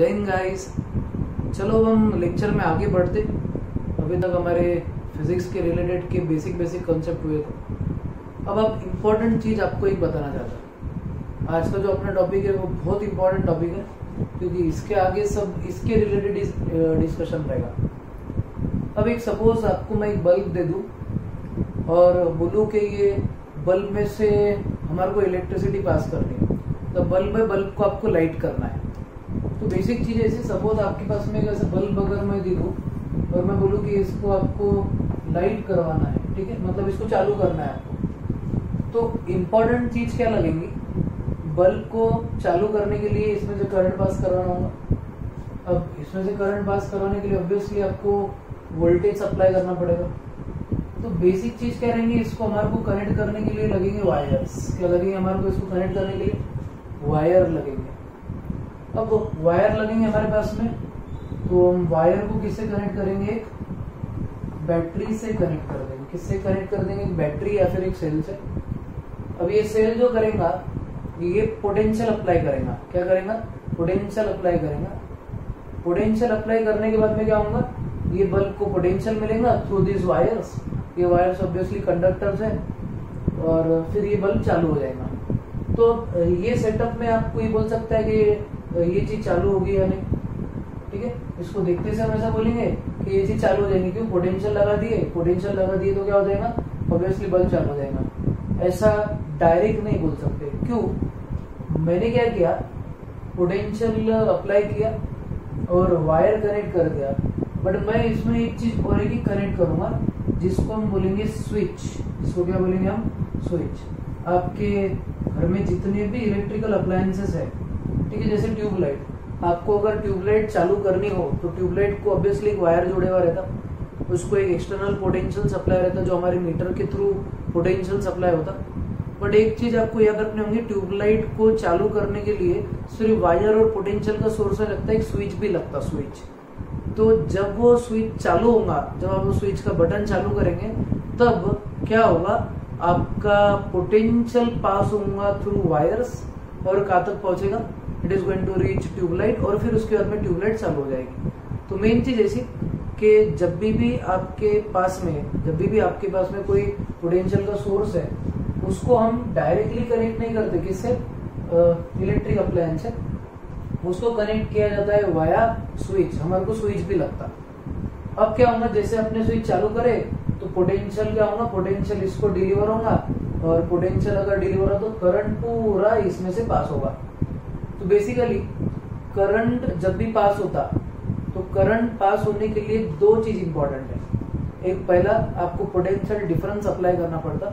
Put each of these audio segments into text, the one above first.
जय हिंद गाइस। चलो अब हम लेक्चर में आगे बढ़ते। अभी तक हमारे फिजिक्स के रिलेटेड के बेसिक कॉन्सेप्ट हुए थे। अब इम्पोर्टेंट चीज़ आपको एक बताना चाहता हूँ। आज का जो अपना टॉपिक है वो बहुत इम्पोर्टेंट टॉपिक है, क्योंकि इसके आगे सब इसके रिलेटेड डिस्कशन रहेगा। अब एक सपोज आपको मैं एक बल्ब दे दूँ और बोलूँ कि ये बल्ब में से हमारे को इलेक्ट्रिसिटी पास करनी है, तो बल्ब को आपको लाइट करना है। तो बेसिक चीज़ ऐसी, सपोज आपके पास में ऐसा बल्ब अगर मैं दे दूँ और मैं बोलूँ कि इसको आपको लाइट करवाना है, ठीक है, मतलब इसको चालू करना है आपको, तो इम्पोर्टेंट चीज़ क्या लगेंगी? बल्ब को चालू करने के लिए इसमें से करंट पास करवाना होगा। अब इसमें से करंट पास करवाने के लिए ऑब्वियसली आपको वोल्टेज सप्लाई करना पड़ेगा। तो बेसिक चीज क्या रहेंगी, इसको हमारे को कनेक्ट करने के लिए लगेंगे वायर्स। क्या लगेंगे हमारे को इसको कनेक्ट करने के लिए? वायर लगेंगे। अब वायर लगेंगे हमारे पास में, तो हम वायर को किससे कनेक्ट करेंगे? एक बैटरी से कनेक्ट कर देंगे। किससे कनेक्ट कर देंगे? एक बैटरी या फिर एक सेल से। अब ये सेल जो करेगा ये पोटेंशियल अप्लाई करेगा। क्या करेगा? पोटेंशियल अप्लाई करेगा। पोटेंशियल अप्लाई करने के बाद में क्या होगा? ये बल्ब को पोटेंशियल मिलेगा थ्रू दिस वायर्स। ये वायर्स ऑब्वियसली कंडक्टर्स है और फिर ये बल्ब चालू हो जाएगा। तो ये सेटअप में आपको ये बोल सकता है कि ये चीज चालू होगी या नहीं, ठीक है। इसको देखते से हम ऐसा बोलेंगे कि ये चीज चालू हो जाएगी। क्यों? पोटेंशियल लगा दिए। पोटेंशियल लगा दिए तो क्या हो जाएगा? ऑब्वियसली बल्ब चालू हो जाएगा। ऐसा डायरेक्ट नहीं बोल सकते। क्यों? मैंने क्या किया, पोटेंशियल अप्लाई किया और वायर कनेक्ट कर दिया, बट मैं इसमें एक चीज और ही कनेक्ट करूंगा जिसको हम बोलेंगे स्विच। इसको क्या बोलेंगे हम? स्विच। आपके घर में जितने भी इलेक्ट्रिकल अप्लायंसेस है, ठीक है, जैसे ट्यूबलाइट, आपको अगर ट्यूबलाइट चालू करनी हो तो ट्यूबलाइट को ऑब्वियसली एक वायर जुड़े हुआ रहता, उसको एक एक्सटर्नल पोटेंशियल सप्लाई रहता जो हमारे मीटर के थ्रू पोटेंशियल सप्लाई होता। बट एक चीज आपको याद रखनी होगी, ट्यूबलाइट को चालू करने के लिए सिर्फ वायर और पोटेंशियल का सोर्स लगता है, एक स्विच भी लगता। स्विच, तो जब वो स्विच चालू होगा, जब आप वो स्विच का बटन चालू करेंगे तब क्या होगा? आपका पोटेंशियल पास होगा थ्रू वायर्स और कहाँ तक पहुंचेगा? It is going to reach tube light और फिर उसके बाद में ट्यूबलाइट चालू हो जाएगी। तो मेन चीज ऐसी कि जब भी आपके पास में कोई पोटेंशियल का सोर्स है, उसको हम डायरेक्टली कनेक्ट नहीं करते। किससे? इलेक्ट्रिक अप्लायंस है, उसको कनेक्ट किया जाता है वाया स्विच। हमारे को स्विच भी लगता। अब क्या होगा, जैसे अपने स्विच चालू करे तो पोटेंशियल क्या होगा? पोटेंशियल इसको डिलीवर होगा और पोटेंशियल अगर डिलीवर हो तो करंट पूरा इसमें से पास होगा। तो बेसिकली करंट जब भी पास होता तो करंट पास होने के लिए दो चीज इंपॉर्टेंट है। एक, पहला आपको पोटेंशियल डिफरेंस अप्लाई करना पड़ता।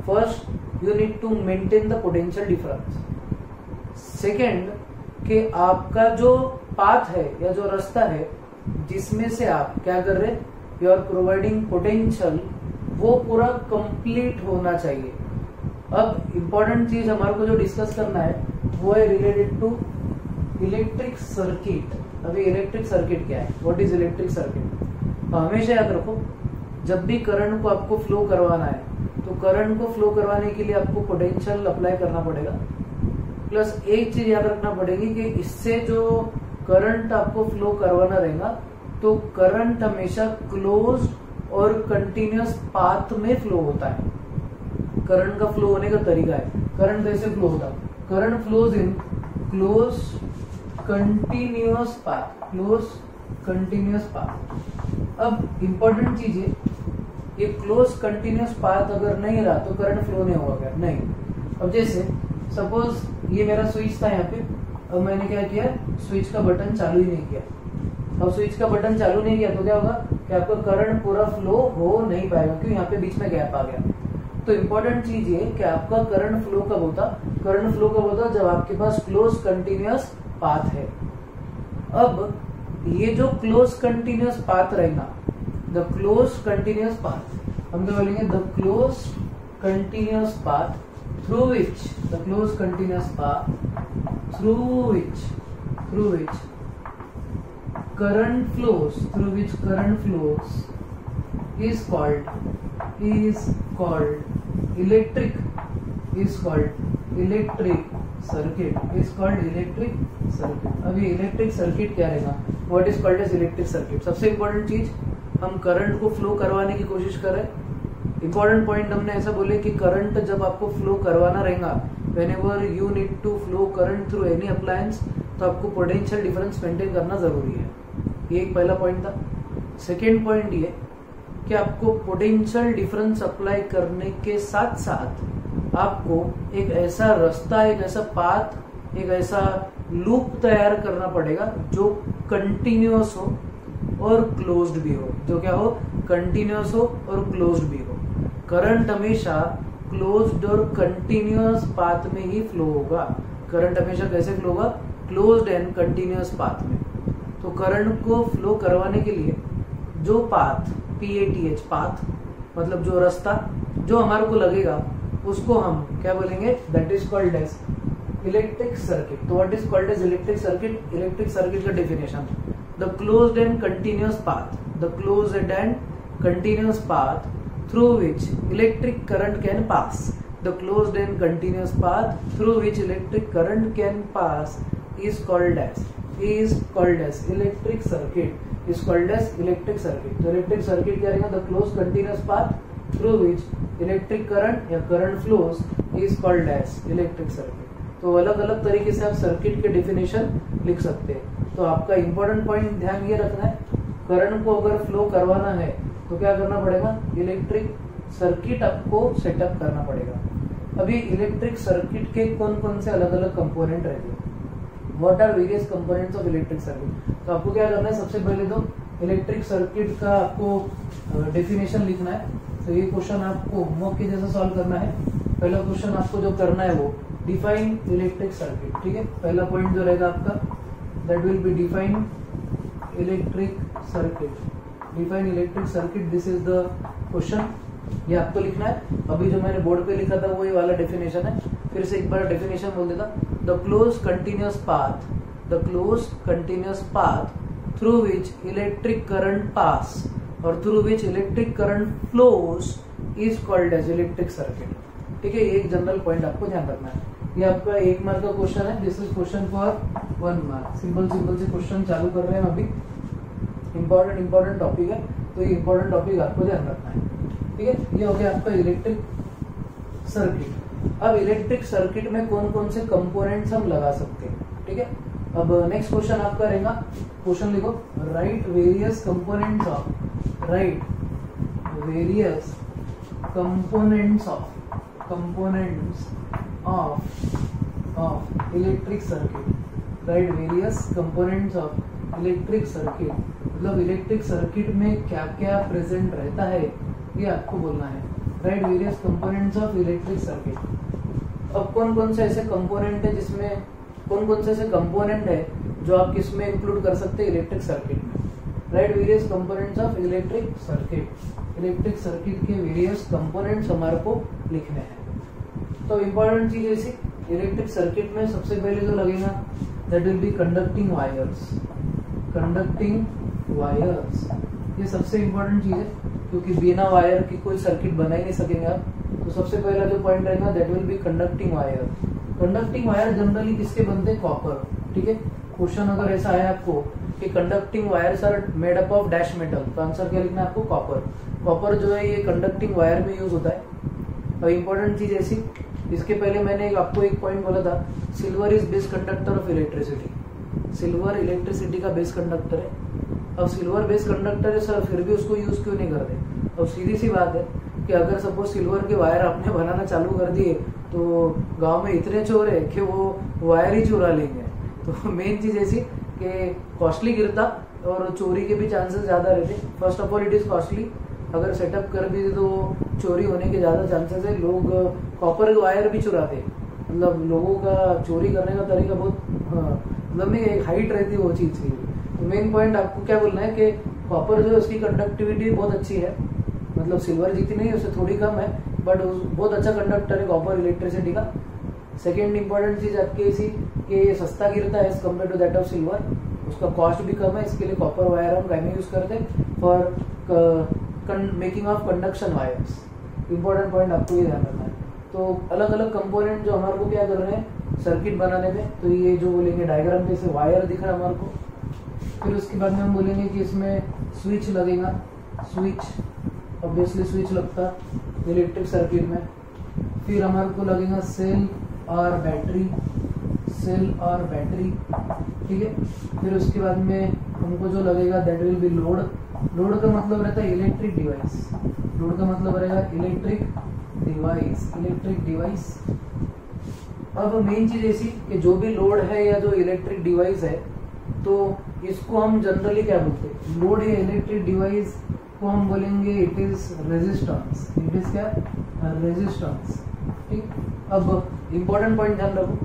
First, you need to maintain the potential difference. Second, कि आपका जो पाथ है या जो रास्ता है जिसमें से आप क्या कर रहे, यू आर प्रोवाइडिंग पोटेंशियल, वो पूरा कंप्लीट होना चाहिए। अब इंपॉर्टेंट चीज हमारे को जो डिस्कस करना है वो है रिलेटेड टू इलेक्ट्रिक सर्किट। अभी इलेक्ट्रिक सर्किट क्या है? What is electric circuit? हमेशा याद रखो, जब भी करंट को आपको फ्लो करवाना है तो करंट को फ्लो करवाने के लिए आपको पोटेंशियल अप्लाई करना पड़ेगा। प्लस एक चीज याद रखना पड़ेगी कि इससे जो करंट आपको फ्लो करवाना रहेगा तो करंट हमेशा क्लोज और कंटिन्यूअस पाथ में फ्लो होता है। करंट का फ्लो होने का तरीका है, करंट कैसे फ्लो होता है? Current flows in close continuous path. Close continuous path. अब इंपॉर्टेंट चीज है, ये क्लोज कंटिन्यूअस पाथ अगर नहीं रहा तो करंट फ्लो नहीं होगा। क्या? नहीं। अब जैसे सपोज ये मेरा स्विच था यहाँ पे, अब मैंने क्या किया, स्विच का बटन चालू ही नहीं किया। अब स्विच का बटन चालू नहीं किया तो क्या होगा कि आपका करंट पूरा फ्लो हो नहीं पाएगा। क्यों? यहाँ पे बीच में गैप आ गया। तो इंपॉर्टेंट चीज ये कि आपका करंट फ्लो कब होता? करंट फ्लो कब होता? जब आपके पास क्लोज कंटिन्यूअस पाथ है। अब ये जो क्लोज कंटिन्यूअस पाथ रहेगा, द क्लोज कंटिन्यूअस पाथ, हम क्या बोलेंगे? The close continuous path through which current flows is called electric circuit is called electric circuit. अभी इलेक्ट्रिक सर्किट क्या रहेगा, what is called as electric circuit. सबसे important चीज, हम करंट को फ्लो करवाने की कोशिश कर रहे हैं। इंपॉर्टेंट पॉइंट हमने ऐसा बोले कि करंट जब आपको फ्लो करवाना रहेगा, whenever you need to flow current through any appliance, तो आपको पोटेंशियल डिफरेंस मेंटेन करना जरूरी है। ये एक पहला पॉइंट था। सेकेंड पॉइंट ये कि आपको पोटेंशियल डिफरेंस अप्लाई करने के साथ साथ आपको एक ऐसा रास्ता, एक ऐसा पाथ, एक ऐसा लूप तैयार करना पड़ेगा जो कंटिन्यूअस हो और क्लोज्ड भी हो। जो क्या हो, कंटिन्यूअस हो और क्लोज्ड भी हो। करंट हमेशा क्लोज्ड और कंटिन्यूअस पाथ में ही फ्लो होगा। करंट हमेशा कैसे फ्लो होगा, क्लोज्ड एंड कंटिन्यूअस पाथ में। तो करंट को फ्लो करवाने के लिए जो पाथ, PATH पाथ मतलब जो रास्ता जो हमारे को लगेगा, उसको हम क्या बोलेंगे, that is called as electric circuit. तो what is called as electric circuit, electric circuit का definition, the closed and continuous path, the closed and continuous path through which electric current can pass, the closed and continuous path through which electric current can pass is called as electric circuit, is called as electric circuit। तो electric circuit क्या रहेगा, the closed continuous path through which electric current या current flows is called as electric circuit। तो अलग अलग तरीके से आप सर्किट के डेफिनेशन लिख सकते हैं। तो आपका इंपॉर्टेंट पॉइंट ध्यान ये रखना है, करंट को अगर फ्लो करवाना है तो क्या करना पड़ेगा, इलेक्ट्रिक सर्किट आपको सेटअप करना पड़ेगा। अभी इलेक्ट्रिक सर्किट के कौन कौन से अलग अलग कंपोनेंट रहते हैं, what are various components of electric circuit. तो आपको क्या करना है, सबसे पहले तो इलेक्ट्रिक सर्किट का आपको डेफिनेशन लिखना है। तो ये क्वेश्चन आपको होमवर्क के जैसा सॉल्व करना है। पहला क्वेश्चन आपको जो करना है वो डिफाइन इलेक्ट्रिक सर्किट, ठीक है। पहला पॉइंट जो रहेगा आपका, that will be define electric circuit, define electric circuit, this is the question. ये आपको लिखना है। अभी जो मैंने बोर्ड पे लिखा था वो ये वाला डेफिनेशन है। फिर से एक बार डेफिनेशन बोल देता, the close continuous path, the close continuous path through which electric current pass और through which electric current flows is called as electric circuit, ठीक है। एक जनरल पॉइंट आपको ध्यान रखना है। ये आपका 1 मार्क का क्वेश्चन है, this is question for 1 mark. Simple simple से क्वेश्चन चालू कर रहे हैं अभी। इंपॉर्टेंट टॉपिक है, तो ये इंपॉर्टेंट टॉपिक आपको ध्यान रखना है, ठीक है। ये हो गया आपका इलेक्ट्रिक सर्किट। अब इलेक्ट्रिक सर्किट में कौन कौन से कंपोनेंट्स हम लगा सकते हैं, ठीक है। अब नेक्स्ट क्वेश्चन आपका रहेगा, क्वेश्चन लिखो, right various components of, right various components of electric circuit, right various components of electric circuit. मतलब इलेक्ट्रिक सर्किट में क्या क्या प्रेजेंट रहता है ये आपको बोलना है, right various components of electric circuit. अब कौन कौन से ऐसे कंपोनेंट है जिसमें, कौन कौन से ऐसे कंपोनेंट है जो आप किसमें इंक्लूड कर सकते हैं, इलेक्ट्रिक सर्किट में, right various components of electric circuit. Electric circuit के वेरियस कंपोनेंट्स हमारे को लिखने हैं। तो इंपॉर्टेंट चीज ऐसी, इलेक्ट्रिक सर्किट में सबसे पहले जो लगेगा that will be conducting wires, conducting wires. ये सबसे इंपॉर्टेंट चीज है, क्योंकि बिना वायर की कोई सर्किट बना ही नहीं सकेंगे आप। तो सबसे पहला जो पॉइंट रहेगा that will be conducting wire. Conducting wire generally किसके बनते हैं, कॉपर, ठीक है। क्वेश्चन अगर ऐसा आया आपको कि conducting wires are made up of dash metal, तो आंसर क्या लिखना है आपको, कॉपर। कॉपर जो है ये कंडक्टिंग वायर में यूज होता है। और इंपॉर्टेंट चीज ऐसी, इसके पहले मैंने आपको एक पॉइंट बोला था, silver is best conductor of electricity. Silver electricity का बेस्ट कंडक्टर है। अब सिल्वर बेस्ट कंडक्टर है सर, फिर भी उसको यूज क्यों नहीं करते। अब सीधी सी बात है कि अगर सपोज सिल्वर के वायर आपने बनाना चालू कर दिए तो गांव में इतने चोर है कि वो वायर ही चुरा लेंगे। तो मेन चीज ऐसी कि कॉस्टली गिरता और चोरी के भी चांसेस ज्यादा रहते। First of all it is costly, अगर सेटअप कर भी तो चोरी होने के ज्यादा चांसेस है। लोग कॉपर वायर भी चुराते, मतलब लोगों का चोरी करने का तरीका बहुत मतलब एक हाइट रहती है वो चीज की। तो मेन पॉइंट आपको क्या बोलना है कि कॉपर जो उसकी कंडक्टिविटी बहुत अच्छी है, मतलब सिल्वर जितनी नहीं उससे थोड़ी कम है, बट बहुत अच्छा कंडक्टर है कॉपर इलेक्ट्रिसिटी का। सेकेंड इंपॉर्टेंट चीज आपकी ऐसी कि ये सस्ता गिरता है as compare to that of silver, उसका कॉस्ट भी कम है। इसके लिए कॉपर वायर हम कहीं यूज करते हैं for making of conduction wires. Important point आपको ये ध्यान रखना है। तो अलग अलग कंपोनेंट जो हमारे को क्या कर रहे हैं, सर्किट बनाने में। तो ये जो बोलेंगे डायग्राम पे से वायर दिख रहा है हमारे को। फिर उसके बाद में हम बोलेंगे कि इसमें स्विच लगेगा, स्विच ऑब्वियसली स्विच लगता इलेक्ट्रिक सर्किट में। फिर हमारे को लगेगा सेल और बैटरी, सेल और बैटरी, ठीक है। फिर उसके बाद में हमको जो लगेगा that will B load. Load का मतलब रहता है इलेक्ट्रिक डिवाइस, लोड का मतलब रहेगा इलेक्ट्रिक डिवाइस, इलेक्ट्रिक डिवाइस। अब मेन चीज ऐसी कि जो भी लोड है या जो इलेक्ट्रिक डिवाइस है, तो इसको हम जनरली क्या बोलते हैं, लोड या इलेक्ट्रिक डिवाइस को हम बोलेंगे it is resistance, it is क्या, रेजिस्टेंस, ठीक। अब इम्पोर्टेंट पॉइंट ध्यान रखो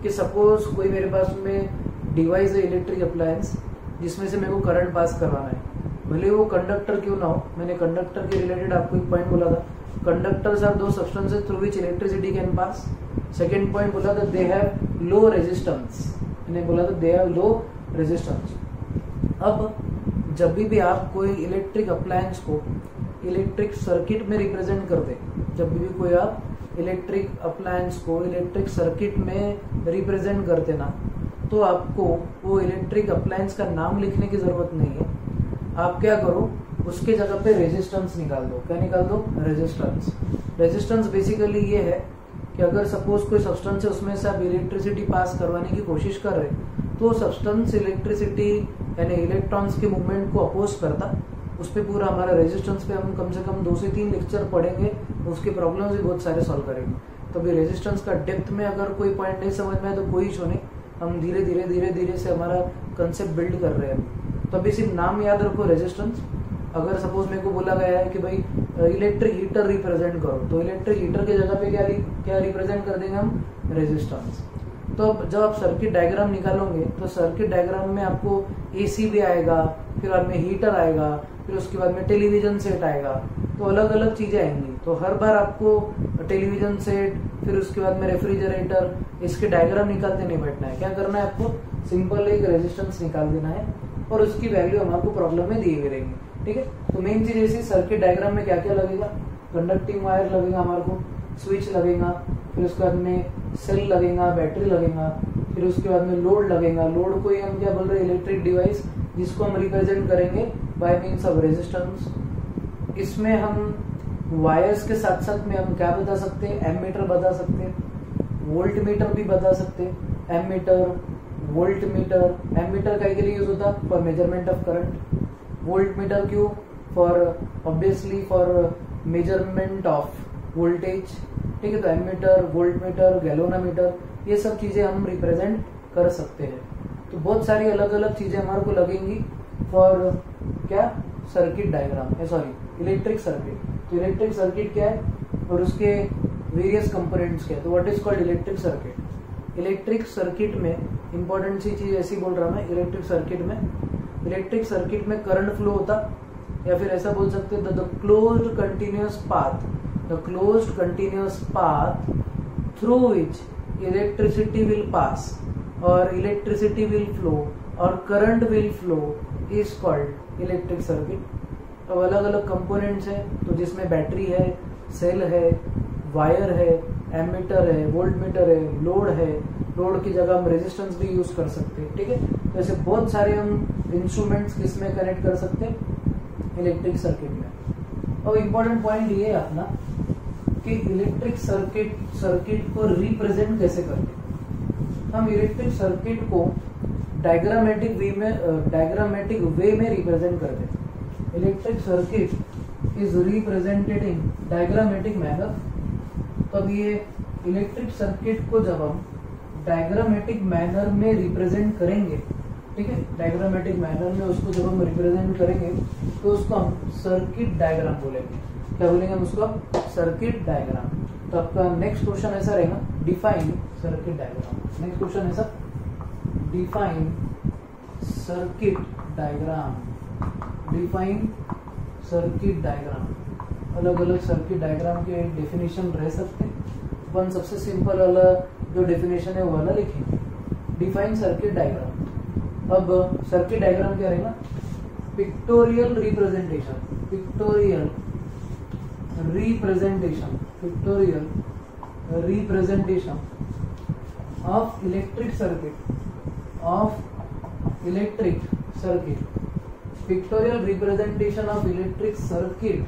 कि सपोज कोई मेरे पास में डिवाइस है इलेक्ट्रिक अप्लायंस जिसमें से मेरे को करंट पास करवाना है, भले वो कंडक्टर क्यों ना हो। मैंने कंडक्टर के रिलेटेड आपको एक पॉइंट बोला था, कंडक्टर्स आर दो substances through which electricity can pass. Second point बोला था दे हैव लो रेजिस्टेंस, मैंने बोला था दे हैव लो रेजिस्टेंस। अब जब भी आप कोई इलेक्ट्रिक अप्लायंस को इलेक्ट्रिक सर्किट में रिप्रेजेंट करते, जब भी कोई आप इलेक्ट्रिक अप्लायंस को इलेक्ट्रिक सर्किट में रिप्रेजेंट करते ना, तो आपको वो इलेक्ट्रिक अप्लायंस का नाम लिखने की जरूरत नहीं है। आप क्या करो, उसके जगह पे रेजिस्टेंस निकाल दो। क्या निकाल दो, रेजिस्टेंस। रेजिस्टेंस बेसिकली ये है कि अगर सपोज कोई सब्सटेंस है उसमें से आप इलेक्ट्रिसिटी पास करवाने की कोशिश कर रहे, तो सब्सटेंस इलेक्ट्रिसिटी यानी इलेक्ट्रॉन्स के मूवमेंट को अपोज करता, उस पर पूरा हमारा रेजिस्टेंस पे हम कम से कम 2 से 3 लेक्चर पढ़ेंगे, उसके प्रॉब्लम्स भी बहुत सारे सॉल्व करेंगे। तो अभी रेजिस्टेंस का डेप्थ में अगर कोई पॉइंट नहीं समझ में आए तो कोई इशू नहीं, हम धीरे धीरे धीरे धीरे से हमारा कंसेप्ट बिल्ड कर रहे हैं। तो अभी सिर्फ नाम याद रखो रेजिस्टेंस। अगर सपोज मेरे को बोला गया है कि भाई इलेक्ट्रिक हीटर रिप्रेजेंट करो, तो इलेक्ट्रिक हीटर के जगह पे क्या रिप्रेजेंट कर देंगे हम, रेजिस्टेंस। तो अब जब आप सर्किट डायग्राम निकालोगे तो सर्किट डायग्राम में आपको एसी भी आएगा, फिर बाद में हीटर आएगा, फिर उसके बाद में टेलीविजन सेट आएगा, तो अलग अलग चीजें आएंगी। तो हर बार आपको टेलीविजन सेट, फिर उसके बाद में रेफ्रिजरेटर, इसके डायग्राम निकालते नहीं बैठना है। क्या करना है आपको, सिंपल एक रेजिस्टेंस निकाल देना है और उसकी वैल्यू हमारे प्रॉब्लम में दी हुई रहेगी, ठीक है। तो मेन चीज ऐसी सर्किट डायग्राम में क्या क्या लगेगा, कंडक्टिंग वायर लगेगा हमारे को, स्विच लगेगा, फिर उसके बाद में सेल लगेगा, बैटरी लगेगा, फिर उसके बाद में लोड लगेगा। लोड को ही हम क्या बोल रहे हैं, इलेक्ट्रिक डिवाइस, जिसको हम रिप्रेजेंट करेंगे बाय मीन्स ऑफ रेजिस्टेंस। इसमें हम वायर्स के साथ साथ में हम क्या बता सकते हैं, एमीटर बता सकते हैं, वोल्ट मीटर भी बता सकते हैं। एमीटर, वोल्ट मीटर, एमीटर का के लिए यूज होता है for measurement of current, voltmeter क्यों, for obviously for measurement of voltage, ठीक है। तो एमीटर, वोल्ट मीटर, गैल्वेनोमीटर, ये सब चीजें हम रिप्रेजेंट कर सकते हैं। तो बहुत सारी अलग अलग चीजें हमारे को लगेंगी फॉर क्या, circuit diagram, sorry electric circuit. तो इलेक्ट्रिक सर्किट क्या है और उसके वेरियस कंपोनेंट्स क्या है, तो what is called electric circuit. Electric circuit में इंपॉर्टेंट सी चीज ऐसी बोल रहा हूं मैं, इलेक्ट्रिक सर्किट में करंट फ्लो होता, या फिर ऐसा बोल सकते हैं the closed continuous path through which electricity will pass और इलेक्ट्रिसिटी विल फ्लो और current will flow is called electric circuit. अब अलग अलग कंपोनेंट्स हैं, तो जिसमें बैटरी है, सेल है, वायर है, एमीटर है, वोल्ट मीटर है, लोड है, लोड की जगह हम रेजिस्टेंस भी यूज कर सकते हैं, ठीक है। तो ऐसे बहुत सारे हम इंस्ट्रूमेंट्स किसमें कनेक्ट कर सकते हैं, इलेक्ट्रिक सर्किट में। अब इम्पोर्टेंट पॉइंट ये है अपना कि इलेक्ट्रिक सर्किट को रिप्रेजेंट कैसे करते हैं। हम इलेक्ट्रिक सर्किट को डायग्रामेटिक वे में रिप्रेजेंट करते हैं। Electric circuit is represented in diagrammatic manner. तो अब ये इलेक्ट्रिक सर्किट को जब हम डायग्रामेटिक मैनर में रिप्रेजेंट करेंगे, ठीक है, डायग्रामेटिक मैनर में उसको जब हम रिप्रेजेंट करेंगे तो उसको हम सर्किट डायग्राम बोलेंगे। क्या बोलेंगे हम उसको, सर्किट डायग्राम। तो आपका नेक्स्ट क्वेश्चन ऐसा रहेगा, define circuit diagram. Next question ऐसा, define circuit diagram. Define circuit diagram. अलग अलग सर्किट डायग्राम के डेफिनेशन रह सकते हैं, अपन सबसे सिंपल वाला जो डेफिनेशन है वो वाला लिखेंगे, डिफाइन सर्किट डायग्राम। अब सर्किट डायग्राम क्या रहेगा, pictorial representation, pictorial representation of electric circuit pictorial representation of electric circuit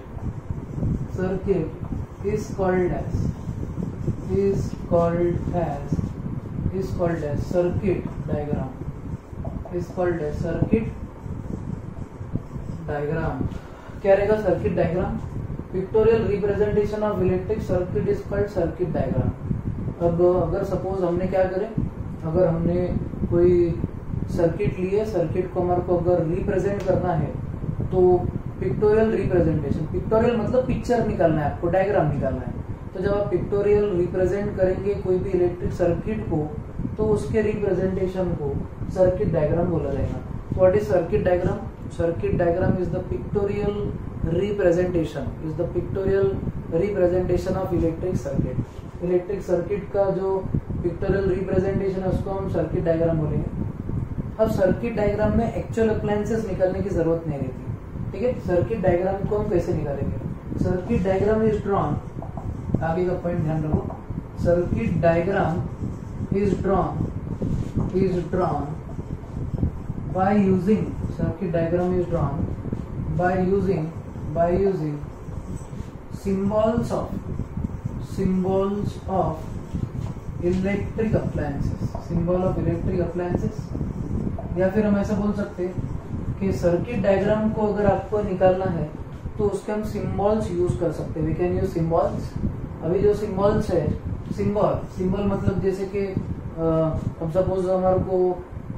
is called as circuit diagram. क्या रहेगा circuit diagram? Pictorial representation of electric circuit is called circuit diagram. अब अगर suppose हमने क्या करें, अगर हमने कोई सर्किट ली है, सर्किट को हमारे को अगर रिप्रेजेंट करना है तो पिक्टोरियल रिप्रेजेंटेशन, पिक्टोरियल मतलब पिक्चर निकालना है आपको, डायग्राम निकालना है. तो जब आप पिक्टोरियल रिप्रेजेंट करेंगे कोई भी इलेक्ट्रिक सर्किट को, तो उसके रिप्रेजेंटेशन को सर्किट डायग्राम बोला जाएगा. What is circuit diagram? Circuit diagram is the pictorial representation of electric circuit. Electric circuit का जो पिक्टोरियल रिप्रेजेंटेशन है उसको हम सर्किट डायग्राम बोलेंगे. अब सर्किट डायग्राम में एक्चुअल अप्लायंसेस निकालने की जरूरत नहीं रहती. ठीक है, सर्किट डायग्राम को हम कैसे निकालेंगे? सर्किट डायग्राम इज ड्रॉन, आगे का पॉइंट ध्यान रखो. Circuit diagram is drawn by using symbols of electric appliances. या फिर हम ऐसा बोल सकते हैं कि सर्किट डायग्राम को अगर आपको निकालना है तो उसके हम सिंबल्स यूज कर सकते हैं. We can use symbols. अभी जो सिंबल्स है, सिंबल मतलब जैसे कि अब सपोज हमारे को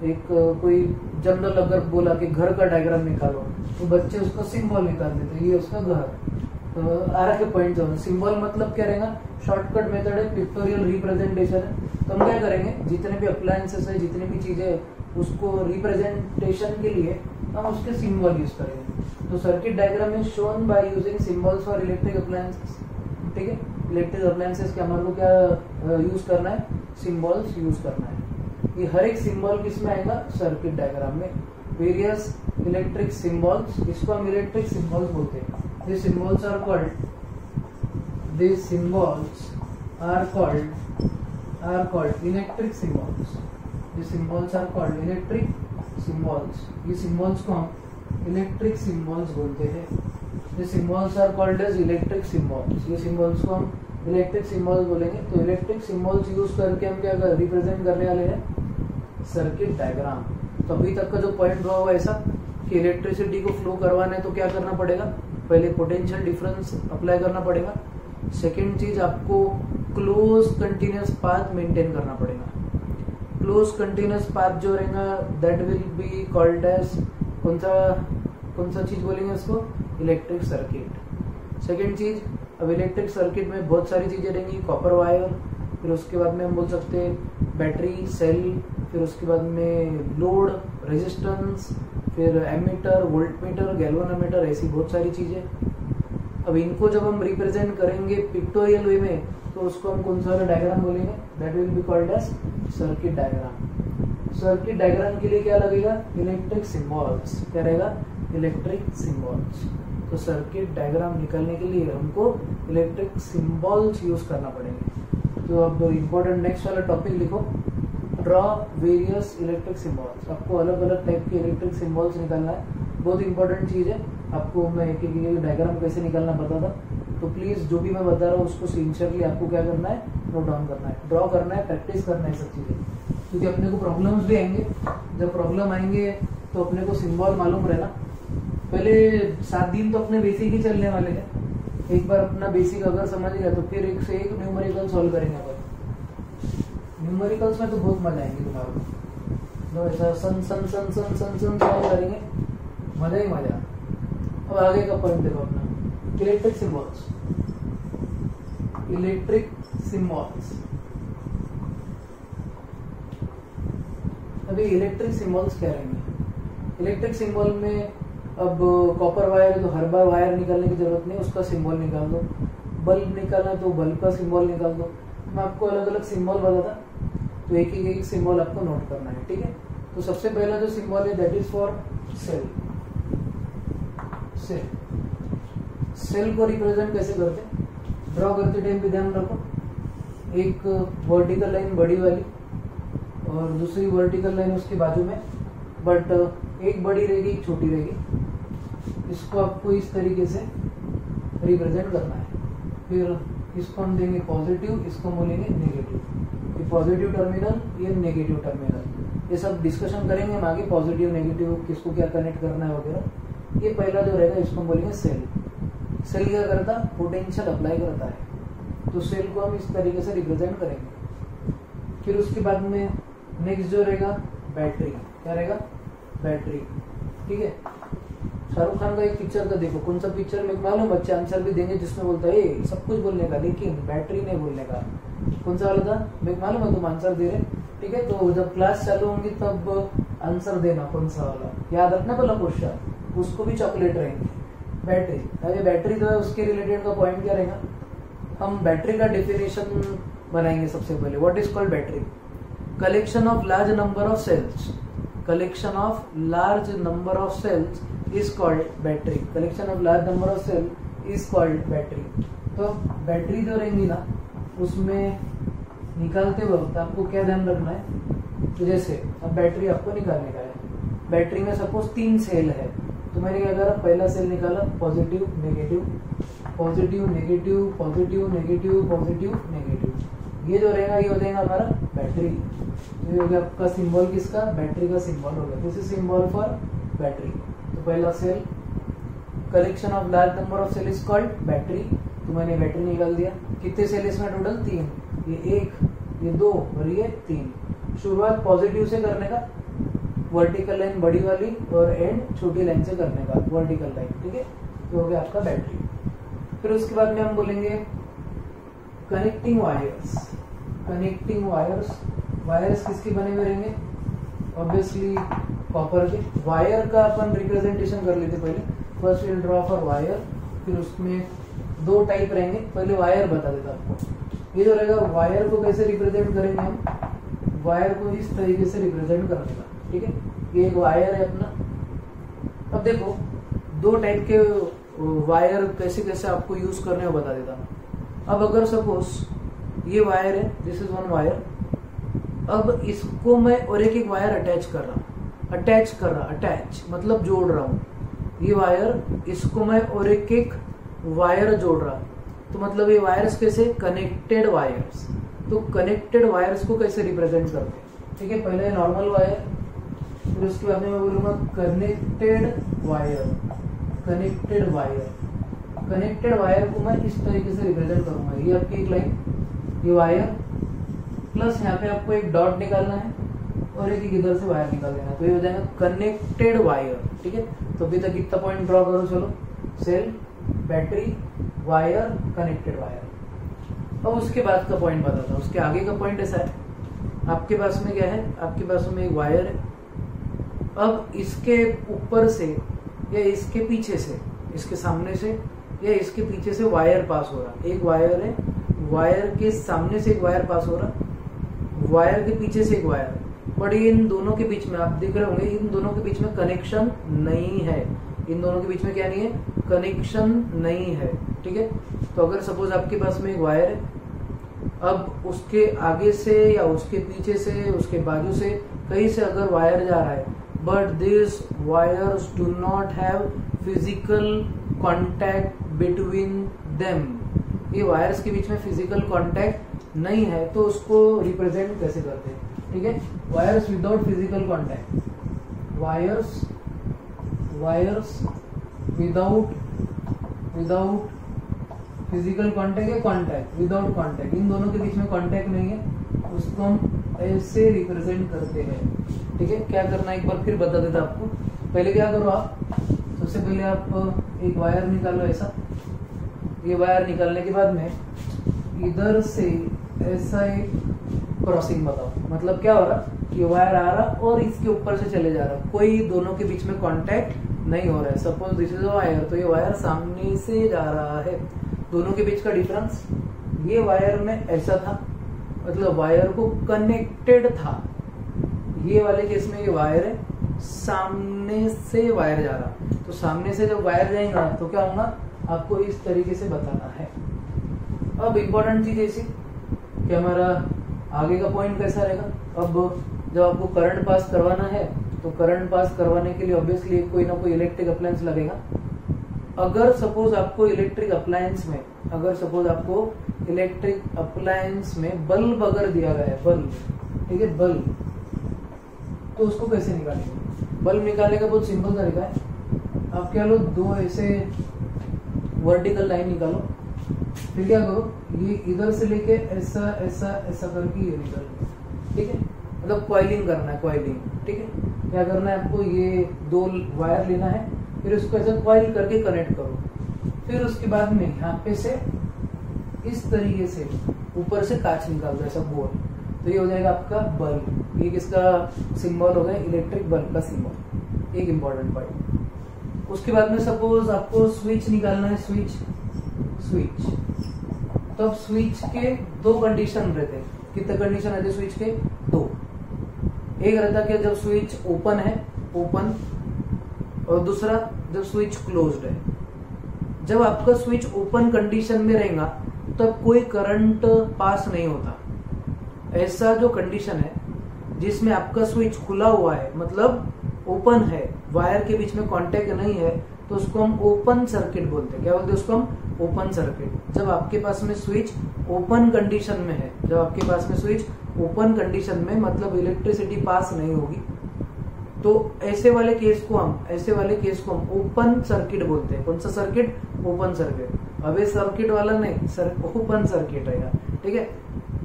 एक कोई जनरल अगर बोला कि घर का डायग्राम निकालो, तो बच्चे उसका सिंबल निकाल देते, ये उसका घर. तो आर के पॉइंट जो सिंबल मतलब क्या रहेगा? शॉर्टकट मेथड है, पिक्टोरियल रिप्रेजेंटेशन है. तो हम क्या करेंगे, जितने भी अप्लायंसेस है, जितनी भी चीजें है, उसको रिप्रेजेंटेशन के लिए हम उसके सिंबल यूज करेंगे. तो circuit diagram is shown by using symbols for electric appliances. ठीक है, इलेक्ट्रिक अप्लायंसेस के हमारे को क्या यूज करना है? सिंबल्स यूज करना है. ये हर एक सिंबल किसमें आएगा? सर्किट डायग्राम में. वेरियस इलेक्ट्रिक सिंबल्स, इसको हम इलेक्ट्रिक सिंबल्स बोलते हैं. These symbols are called electric symbols. These symbols are called electric symbols. ये symbols को हम electric symbols बोलते हैं. These symbols are called as electric symbols. ये symbols को हम electric symbols बोलेंगे. तो electric symbols यूज करके हम क्या रिप्रेजेंट करने वाले हैं? Circuit diagram. तो अभी तक का जो पॉइंट हुआ हुआ ऐसा कि इलेक्ट्रिसिटी को फ्लो करवाना है तो क्या करना पड़ेगा? पहले पोटेंशियल डिफरेंस अप्लाई करना पड़ेगा. सेकेंड चीज, आपको क्लोज कंटिन्यूअस पाथ मेंटेन करना पड़ेगा. क्लोज कंटिन्यूअस पाथ जो रहेगा that will be called as कौन सा चीज बोलेंगे उसको? Electric circuit. सेकेंड चीज, अब इलेक्ट्रिक सर्किट में बहुत सारी चीजें रहेंगी. कॉपर वायर, फिर उसके बाद में हम बोल सकते हैं बैटरी सेल, फिर उसके बाद में लोड, रेजिस्टेंस, फिर एमीटर, वोल्टमीटर, गैल्वेनोमीटर, ऐसी बहुत सारी चीजें. अब इनको जब हम रिप्रेजेंट करेंगे पिक्टोरियल वे में तो उसको हम कौन सा डायग्राम बोलेंगे? That will be called as circuit diagram. Circuit diagram के लिए क्या लगेगा? Electric symbols. क्या रहेगा? Electric symbols. तो सर्किट डायग्राम निकालने के लिए हमको इलेक्ट्रिक सिंबल्स यूज करना पड़ेंगे. तो अब इम्पोर्टेंट नेक्स्ट वाला टॉपिक लिखो, ड्रॉ वेरियस इलेक्ट्रिक सिंबल्स. आपको अलग अलग टाइप के इलेक्ट्रिक सिंबल्स निकालना है. बहुत इंपॉर्टेंट चीज है. आपको मैं एक एक डायग्राम कैसे निकालना बता था, तो प्लीज जो भी मैं बता रहा हूँ उसको सिंसियरली आपको क्या करना है? नोट डाउन करना है, ड्रॉ करना है, प्रैक्टिस करना है सब चीजें. क्योंकि अपने को प्रॉब्लम्स भी आएंगे. जब प्रॉब्लम आएंगे तो अपने को सिंबल मालूम रहना. पहले 7 दिन तो अपने बेसिक ही चलने वाले हैं. एक बार अपना बेसिक अगर समझ गया तो फिर एक से एक न्यूमेरिकल सॉल्व करेंगे अपन. न्यूमेरिकल्स में तो बहुत मजा आएंगे तुम्हारे को. तो ऐसा सन सन सन सन सन सन सॉल्व करेंगे, मजा ही मजा. अब आगे का पॉइंट देखो अपना, इलेक्ट्रिक सिंबल्स. इलेक्ट्रिक सिंबल्स, अभी इलेक्ट्रिक सिंबल्स क्या रहेंगे? इलेक्ट्रिक सिंबल में अब कॉपर वायर तो हर बार वायर निकालने की जरूरत नहीं, उसका सिंबल निकाल दो. बल्ब निकालना है तो बल्ब का सिंबल निकाल दो. मैं आपको अलग अलग सिंबल बताता, तो एक एक सिंबल आपको नोट करना है. ठीक है, तो सबसे पहला जो सिंबल है that is for cell. Cell को रिप्रेजेंट कैसे करते? ड्रॉ करते टाइम पे ध्यान रखो, एक वर्टिकल लाइन बड़ी वाली और दूसरी वर्टिकल लाइन उसके बाजू में, बट एक बड़ी रहेगी एक छोटी रहेगी। इसको आपको इस तरीके से रिप्रेजेंट करना है। फिर इसको हम देंगे पॉजिटिव, इसको बोलेंगे नेगेटिव। ये पॉजिटिव टर्मिनल, ये नेगेटिव टर्मिनल, ये सब डिस्कशन करेंगे हम आगे, पॉजिटिव नेगेटिव किसको क्या कनेक्ट करना है वगैरह। ये पहला जो रहेगा इसको हम बोलेंगे सेल। सेल क्या करता, पोटेंशियल अप्लाई करता है, तो सेल को हम इस तरीके से रिप्रेजेंट करेंगे। फिर उसके बाद में नेक्स्ट जो रहेगा बैटरी, क्या रहेगा, बैटरी। ठीक है, शाहरुख खान का एक पिक्चर का देखो, कौन सा पिक्चर में मालूम, बच्चे आंसर भी देंगे जिसमें बोलता है सब कुछ बोलने का लेकिन बैटरी नहीं बोलने का। कौन सा वाला था, मैं मालूम है तुम आंसर दे रहे। ठीक है, तो जब क्लास चालू होंगी तब आंसर देना कौन सा वाला, याद रखना पहला क्वेश्चन, उसको भी चॉकलेट रहेंगे। बैटरी, अरे बैटरी तो है, उसके रिलेटेड का पॉइंट क्या रहेगा, हम बैटरी का डेफिनेशन बनाएंगे सबसे पहले। What is called battery, collection of large number of cells, collection of large number of cells is called battery, collection of large number of cell is called battery. तो battery जो रहेंगी ना, उसमें निकालते वक्त आपको क्या ध्यान रखना है, तो जैसे अब बैटरी आपको निकालने का है, बैटरी में सपोज 3 सेल है, तो मैंने क्या करा, पहला सेल निकाला positive negative, positive negative, positive negative, positive negative. ये जो रहेगा ये हो जाएगा हमारा बैटरी। ये हो गया आपका सिंबल, किसका, बैटरी का सिंबल हो गया, this is symbol for battery. तो पहला cell, collection of large number of cell is called battery, तो मैंने बैटरी निकाल दिया। कितने सेल इसमें टोटल, 3, ये 1, ये 2 और ये 3। शुरुआत पॉजिटिव से करने का, वर्टिकल लाइन बड़ी वाली, और एंड छोटी लाइन से करने का, वर्टिकल लाइन। ठीक है, तो हो गया आपका बैटरी। फिर उसके बाद में हम बोलेंगे connecting wires, connecting wires. Wires किसके बने हुए रहेंगे, ऑब्वियसली कॉपर के। वायर का अपन रिप्रेजेंटेशन कर लेते पहले, first will draw for wire, फिर उसमें 2 टाइप रहेंगे। पहले वायर बता देता आपको, ये जो रहेगा वायर को कैसे रिप्रेजेंट करेंगे हम, वायर को इस तरीके से रिप्रेजेंट करने का। ठीक है, ये एक वायर है अपना। अब देखो 2 टाइप के वायर कैसे कैसे आपको यूज करने को बता देता हूँ। अब अगर सपोज ये वायर है, दिस इज 1 वायर, अब इसको मैं और एक वायर अटैच कर रहा हूँ, अटैच मतलब जोड़ रहा हूँ। ये वायर, इसको मैं और एक वायर जोड़ रहा हूँ, तो मतलब ये वायर्स कैसे, कनेक्टेड वायर्स। तो कनेक्टेड वायर्स को कैसे रिप्रेजेंट करते हैं, ठीक है, पहले नॉर्मल वायर, फिर उसके बाद में मैं बोलूंगा connected wire. Connected wire, connected wire को मैं इस तरीके से रिप्रेजेंट करूंगा। ये आपकी एक लाइन, ये वायर, प्लस यहाँ पे आपको एक डॉट निकालना है और एक इधर से वायर निकाल देना, तो ये हो जाएगा कनेक्टेड वायर। ठीक है, तो अभी तक कितना पॉइंट ड्रॉ करो, चलो, cell, battery, wire, connected wire. अब उसके बाद का पॉइंट बताता हूँ। उसके आगे का पॉइंट ऐसा है, आपके पास में क्या है, आपके पास में एक वायर है। अब इसके ऊपर से या इसके पीछे से, इसके सामने से या इसके पीछे से वायर पास हो रहा। एक वायर है, वायर के सामने से एक वायर पास हो रहा, वायर के पीछे से एक वायर, बट इन दोनों के बीच में आप देख रहे होंगे, इन दोनों के बीच में कनेक्शन नहीं है। इन दोनों के बीच में क्या नहीं है, कनेक्शन नहीं है। ठीक है, तो अगर सपोज आपके पास में एक वायर है, अब उसके आगे से या उसके पीछे से, उसके बाजू से, कहीं से अगर वायर जा रहा है, but this wires do not have physical contact between them, ये वायर्स के बीच में फिजिकल कॉन्टैक्ट नहीं है, तो उसको रिप्रेजेंट कैसे करते हैं। ठीक है, wires without physical contact, wires without physical contact या कॉन्टैक्ट, विदाउट कॉन्टैक्ट, इन दोनों के बीच में कॉन्टैक्ट नहीं है, उसको हम ऐसे रिप्रेजेंट करते हैं। ठीक है, क्या करना एक बार फिर बता देता आपको। पहले क्या करो आप, सबसे पहले आप एक वायर निकालो ऐसा। ये वायर निकालने के बाद में इधर से ऐसा एक क्रॉसिंग बताओ, मतलब क्या हो रहा, ये वायर आ रहा और इसके ऊपर से चले जा रहा, कोई दोनों के बीच में कांटेक्ट नहीं हो रहा है। Suppose this is a wire, तो ये वायर सामने से जा रहा है, दोनों के बीच का डिफरेंस, ये वायर में ऐसा था, मतलब वायर को कनेक्टेड था। ये वाले केस में ये वायर है, सामने से वायर जा रहा, तो सामने से जब वायर जाएगा तो क्या होगा, आपको इस तरीके से बताना है। अब इंपॉर्टेंट चीज ऐसी कि हमारा आगे का पॉइंट कैसा रहेगा। अब जब आपको करंट पास करवाना है तो करंट पास करवाने के लिए ऑब्वियसली कोई ना कोई इलेक्ट्रिक अप्लायंस लगेगा। अगर सपोज आपको इलेक्ट्रिक अप्लायंस में बल्ब अगर दिया गया है, बल्ब, ठीक है, बल्ब, तो उसको कैसे निकालेंगे? बल्ब निकालने का बहुत सिंपल तरीका है। आप क्या लो, दो ऐसे वर्टिकल लाइन निकालो, फिर क्या करो, ये इधर से लेके ऐसा ऐसा ऐसा करके ये निकालो, ठीक है, मतलब कॉइलिंग करना है, कॉइलिंग, ठीक है। क्या करना है आपको, ये दो वायर लेना है, फिर उसको ऐसा कॉइल करके कनेक्ट करो, फिर उसके बाद में यहाँ पे से इस तरीके से ऊपर से कांच निकाल दो, ऐसा गोल, तो ये हो जाएगा आपका बल्ब। ये किसका सिंबल हो गया? इलेक्ट्रिक बल्ब का सिंबल, एक इंपॉर्टेंट पॉइंट। उसके बाद में सपोज आपको स्विच निकालना है, स्विच, तो अब स्विच के दो कंडीशन रहते हैं। कितने कंडीशन रहते हैं स्विच के? दो। एक रहता कि जब स्विच ओपन है, ओपन, और दूसरा जब स्विच क्लोज्ड है। जब आपका स्विच ओपन कंडीशन में रहेगा तब कोई करंट पास नहीं होता। ऐसा जो कंडीशन है जिसमें आपका स्विच खुला हुआ है, मतलब ओपन है, वायर के बीच में कांटेक्ट नहीं है, तो उसको हम ओपन सर्किट बोलते हैं। क्या बोलते हैं उसको हम? Open circuit. जब आपके पास में स्विच ओपन कंडीशन में है, जब आपके पास में स्विच ओपन कंडीशन में, मतलब इलेक्ट्रिसिटी पास नहीं होगी, तो ऐसे वाले केस को हम ओपन सर्किट बोलते हैं। कौन सा सर्किट? Open circuit. अब ये सर्किट वाला नहीं, ओपन सर्किट रहेगा, ठीक है।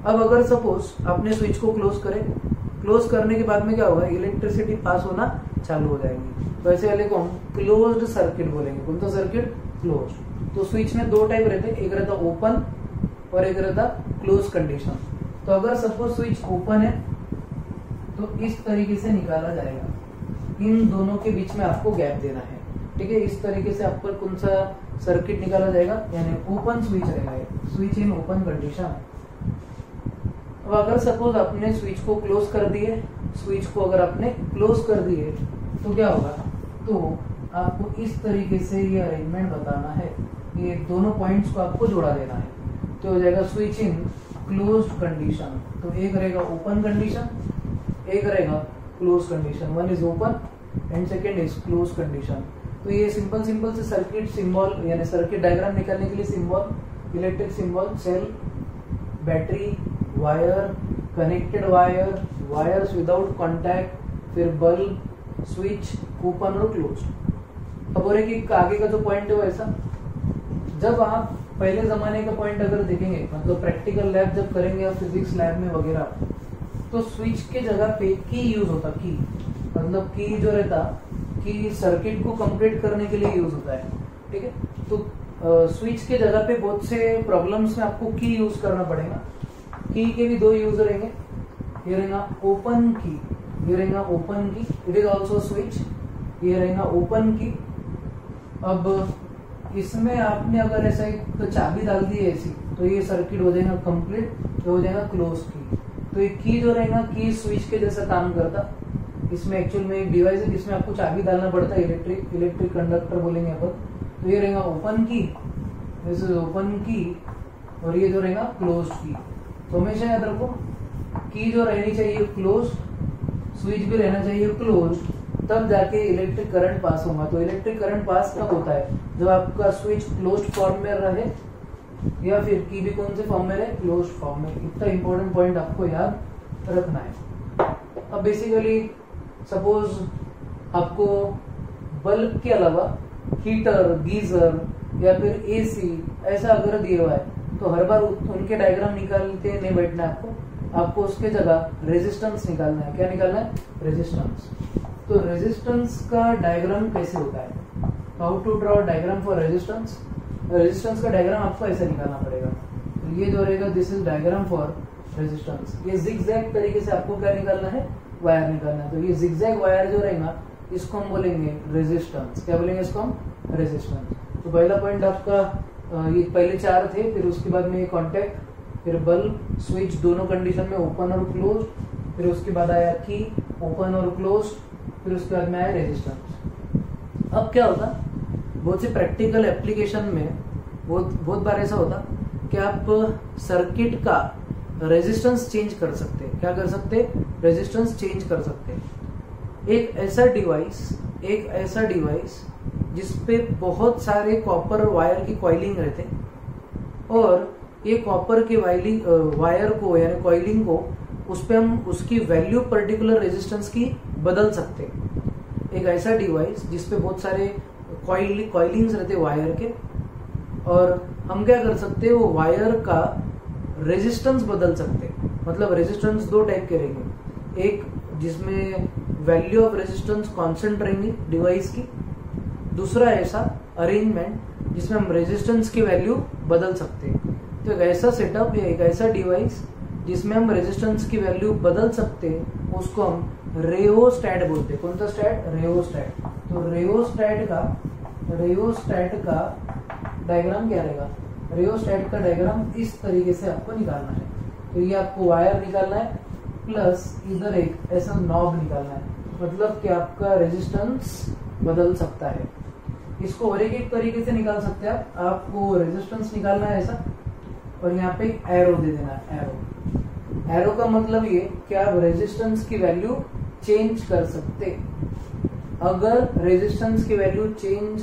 अब अगर सपोज आपने स्विच को क्लोज करने के बाद में क्या होगा? इलेक्ट्रिसिटी पास होना चालू हो जाएगी, तो ऐसे वाले को हम क्लोज्ड सर्किट बोलेंगे। कौन सा सर्किट? क्लोज्ड। तो स्विच में दो टाइप रहते हैं, एक रहता ओपन और एक रहता क्लोज कंडीशन। तो अगर सपोज स्विच ओपन है तो इस तरीके से निकाला जाएगा, इन दोनों के बीच में आपको गैप देना है, ठीक है। इस तरीके से आपको कौन सा सर्किट निकाला जाएगा? यानी ओपन स्विच रहेगा, स्विच इन ओपन कंडीशन। अब अगर सपोज आपने स्विच को क्लोज कर दिए, तो क्या होगा? तो आपको इस तरीके से ये अरेंजमेंट बताना है, ये दोनों पॉइंट्स को आपको जोड़ा देना है, तो हो जाएगा स्विच इन क्लोज्ड कंडीशन। तो एक रहेगा ओपन कंडीशन, एक रहेगा close condition. One is open and second is close condition. तो ये सिंपल से सर्किट सिंबल यानी सर्किट डायग्राम निकालने के लिए symbol, electric symbol, cell, battery, wire, connected wire, wires without contact, फिर बल्ब, स्विच, ओपन और क्लोज। अब हो रहे कि आगे का जो पॉइंट है वो ऐसा, जब आप पहले जमाने का पॉइंट अगर देखेंगे, मतलब प्रैक्टिकल लैब जब करेंगे आप फिजिक्स लैब में वगैरह, तो स्विच के जगह पे की यूज होता, की मतलब की जो रहता कि सर्किट को कंप्लीट करने के लिए यूज होता है, ठीक है। तो स्विच के जगह पे बहुत से प्रॉब्लम्स में आपको की यूज करना पड़ेगा। की के भी दो यूज रहेंगे, ये रहेगा ओपन की, ये रहेगा ओपन की, इट इज ऑल्सो स्विच, ये रहेगा ओपन की। अब इसमें आपने अगर ऐसा एक तो चाबी डाल दी है ऐसी, तो ये सर्किट हो जाएगा कंप्लीट, तो हो जाएगा क्लोज की। तो ये की जो रहेगा, की स्विच के जैसा काम करता। इसमें एक्चुअल में एक डिवाइस है जिसमें आपको चाबी डालना पड़ता है, इलेक्ट्रिक कंडक्टर बोलेंगे अपन। तो ये रहेगा ओपन की, दिस इज ओपन की, और ये जो रहेगा क्लोज की। तो हमेशा याद रखो, की जो रहनी चाहिए क्लोज, स्विच भी रहना चाहिए क्लोज, तब जाके इलेक्ट्रिक करंट पास होगा। तो इलेक्ट्रिक करंट पास कब होता है? जब आपका स्विच क्लोज्ड फॉर्म में रहे, या फिर की भी कौन से फॉर्म में रहे? क्लोज्ड फॉर्म में। इतना इंपॉर्टेंट पॉइंट आपको याद रखना है। अब बेसिकली सपोज आपको बल्ब के अलावा हीटर, गीजर या फिर एसी ऐसा अगर दिया हुआ है, तो हर बार उनके डायग्राम निकालते नहीं बैठना है आपको उसके जगह रेजिस्टेंस निकालना है। क्या निकालना है? रेजिस्टेंस। तो रेजिस्टेंस का डायग्राम कैसे होता है? How to draw diagram for resistance? Resistance का डायग्राम आपको ऐसे निकालना पड़ेगा। तो ये जो रहेगा, this is diagram for resistance. ये जिगजैग तरीके से आपको क्या निकालना है? वायर निकालना है। तो ये जिगजैग वायर जो रहेगा, इसको हम बोलेंगे रेजिस्टेंस। क्या बोलेंगे इसको हम? रेजिस्टेंस। तो पहला पॉइंट आपका ये पहले चार थे, फिर उसके बाद में ये कॉन्टैक्ट, फिर बल्ब, स्विच दोनों कंडीशन में ओपन और क्लोज, फिर उसके बाद आया की, ओपन और क्लोज, फिर उसके बाद में आया रेजिस्टेंस। अब क्या होता, बहुत से प्रैक्टिकल एप्लीकेशन में बहुत बार ऐसा होता कि आप सर्किट का रेजिस्टेंस चेंज कर सकते हैं। क्या कर सकते हैं? रेजिस्टेंस चेंज कर सकते हैं। एक ऐसा डिवाइस जिसपे बहुत सारे कॉपर वायर की कॉइलिंग रहते और ये कॉपर के वायर को यानी कॉइलिंग को उस पे हम उसकी वैल्यू पर्टिकुलर रेजिस्टेंस की बदल सकते हैं। एक ऐसा डिवाइस जिसपे बहुत सारे कॉइलिंग्स रहते वायर के और हम क्या कर सकते हैं, वो वायर का रेजिस्टेंस बदल सकते हैं। मतलब रेजिस्टेंस दो टाइप के रहेंगे, एक जिसमें वैल्यू ऑफ रेजिस्टेंस कांस्टेंट रहेंगी डिवाइस की, दूसरा ऐसा अरेंजमेंट जिसमें हम रेजिस्टेंस की वैल्यू बदल सकते हैं। तो एक ऐसा सेटअप या एक ऐसा डिवाइस जिसमें हम रेजिस्टेंस की वैल्यू बदल सकते हैं उसको हम रेओस्टैट बोलते हैं। कौन सा स्टैट? रेओस्टैट। तो रेओस्टैट का डायग्राम क्या रहेगा? रेओस्टैट का डायग्राम इस तरीके से आपको निकालना है। तो ये आपको वायर निकालना है प्लस इधर एक ऐसा नॉब निकालना है, मतलब कि आपका रेजिस्टेंस बदल सकता है। इसको और एक तरीके से निकाल सकते हैं आपको रेजिस्टेंस निकालना है ऐसा और यहाँ पे एक एरो दे देना है। एरो का मतलब ये कि आप रेजिस्टेंस की वैल्यू चेंज कर सकते। अगर रेजिस्टेंस की वैल्यू चेंज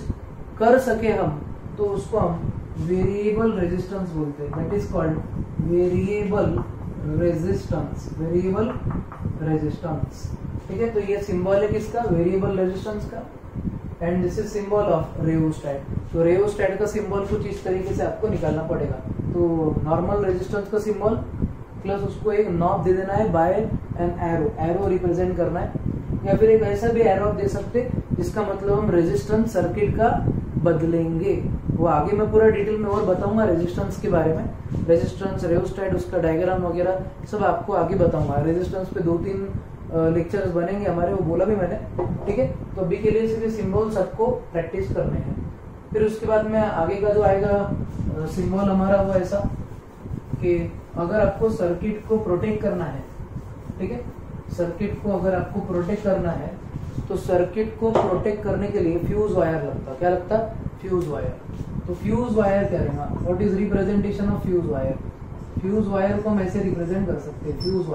कर सके हम तो उसको हम वेरिएबल रेजिस्टेंस बोलते हैं। That is called variable resistance. ठीक है, तो ये सिंबल है किसका? वेरिएबल रेजिस्टेंस का। And this is symbol of rheostat. तो रेओस्टैट का सिंबल कुछ इस तरीके से आपको निकालना पड़ेगा। तो नॉर्मल रेजिस्टेंस का सिंबल प्लस उसको एक नॉब दे देना है बाय एन एरो रिप्रेजेंट करना है, या फिर एक ऐसा भी एरो दे सकते जिसका मतलब हम रेजिस्टेंस सर्किट का बदलेंगे। वो आगे मैं पूरा डिटेल में और बताऊंगा रेजिस्टेंस के बारे में। रेजिस्टेंस, रेओस्टैट, उसका डायग्राम वगैरह सब आपको आगे बताऊंगा। रेजिस्टेंस पे 2-3 लेक्चर्स बनेंगे हमारे, वो बोला भी मैंने। ठीक है, तो अभी के लिए सिर्फ सिंबल सबको प्रैक्टिस करने हैं। फिर उसके बाद में आगे का जो आएगा सिंबल हमारा वो ऐसा कि अगर आपको सर्किट को प्रोटेक्ट करना है, ठीक है, सर्किट को अगर आपको प्रोटेक्ट करना है तो सर्किट को प्रोटेक्ट करने के लिए फ्यूज वायर लगता। क्या लगता? Fuse wire. तो फ्यूज वायर क्या रहेगा? What is representation of fuse wire? Fuse wire को हम ऐसे रिप्रेजेंट कर सकते हैं, फ्यूज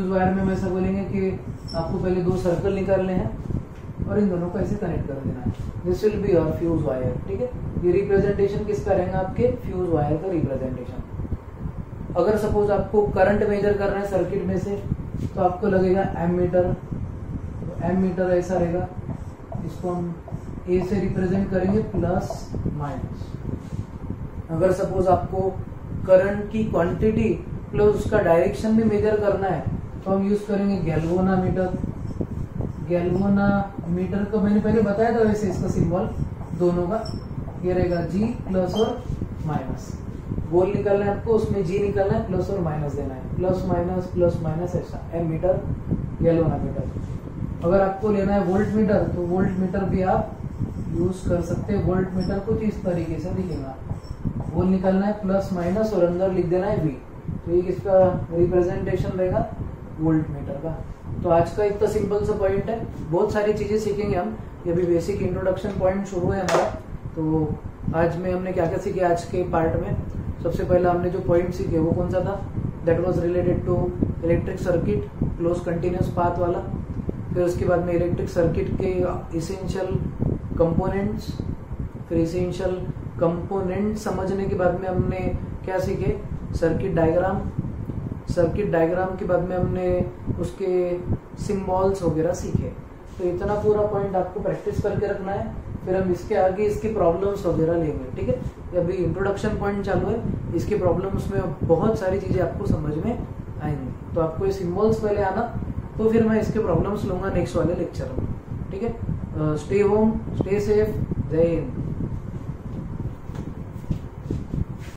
वायर में हम ऐसा बोलेंगे कि आपको पहले 2 सर्कल निकालने हैं और इन दोनों को ऐसे कनेक्ट कर देना है। This will be your fuse wire. ठीक है, ये रिप्रेजेंटेशन किसका रहेगा? आपके फ्यूज वायर का रिप्रेजेंटेशन। अगर सपोज आपको करंट मेजर करना है सर्किट में से तो आपको लगेगा एमीटर। तो एमीटर ऐसा रहेगा, इसको हम ए से रिप्रेजेंट करेंगे प्लस माइनस। अगर सपोज आपको करंट की क्वांटिटी प्लस उसका डायरेक्शन भी मेजर करना है तो हम यूज करेंगे गैल्वेनोमीटर। गैल्वेनोमीटर को मैंने पहले बताया था वैसे इसका सिंबल दोनों का ये रहेगा जी प्लस और माइनस। गोल निकालना है आपको, उसमें जी निकालना है, प्लस और माइनस देना है, प्लस माइनस ऐसा एमीटर गैल्वेनोमीटर। अगर आपको लेना है वोल्ट मीटर तो वोल्ट मीटर भी आप यूज कर सकते हैं। वोल्ट मीटर कुछ इस तरीके से दिखेगा, गोल निकालना है प्लस माइनस और अंदर लिख देना है वी। तो ये किसका रिप्रेजेंटेशन रहेगा? वोल्ट मीटर का। तो आज का इतना सिंपल सा पॉइंट है, बहुत सारी चीजें सीखेंगे हम। ये भी बेसिक इंट्रोडक्शन पॉइंट शुरू है हमारा। तो आज में हमने क्या क्या सीखे आज के पार्ट में? सबसे पहला हमने जो पॉइंट सीखे वो कौन सा था? That was related to electric circuit, close continuous path वाला। फिर उसके बाद में इलेक्ट्रिक सर्किट के इसेंशियल कंपोनेंट्स। फिर इसेंशियल कंपोनेंट समझने के बाद में हमने क्या सीखे? सर्किट डायग्राम के बाद में हमने उसके सिंबल्स वगैरह सीखे। तो इतना पूरा पॉइंट आपको प्रैक्टिस करके रखना है, फिर हम इसके आगे इसकी प्रॉब्लम्स वगैरह लेंगे। ठीक है, अभी इंट्रोडक्शन पॉइंट चालू है, इसके प्रॉब्लम्स में बहुत सारी चीजें आपको समझ में आएंगी। तो आपको ये सिंबल्स पहले आना, तो फिर मैं इसके प्रॉब्लम्स लूंगा नेक्स्ट वाले लेक्चर में। ठीक है, स्टे होम, स्टे सेफ, जय हिंद।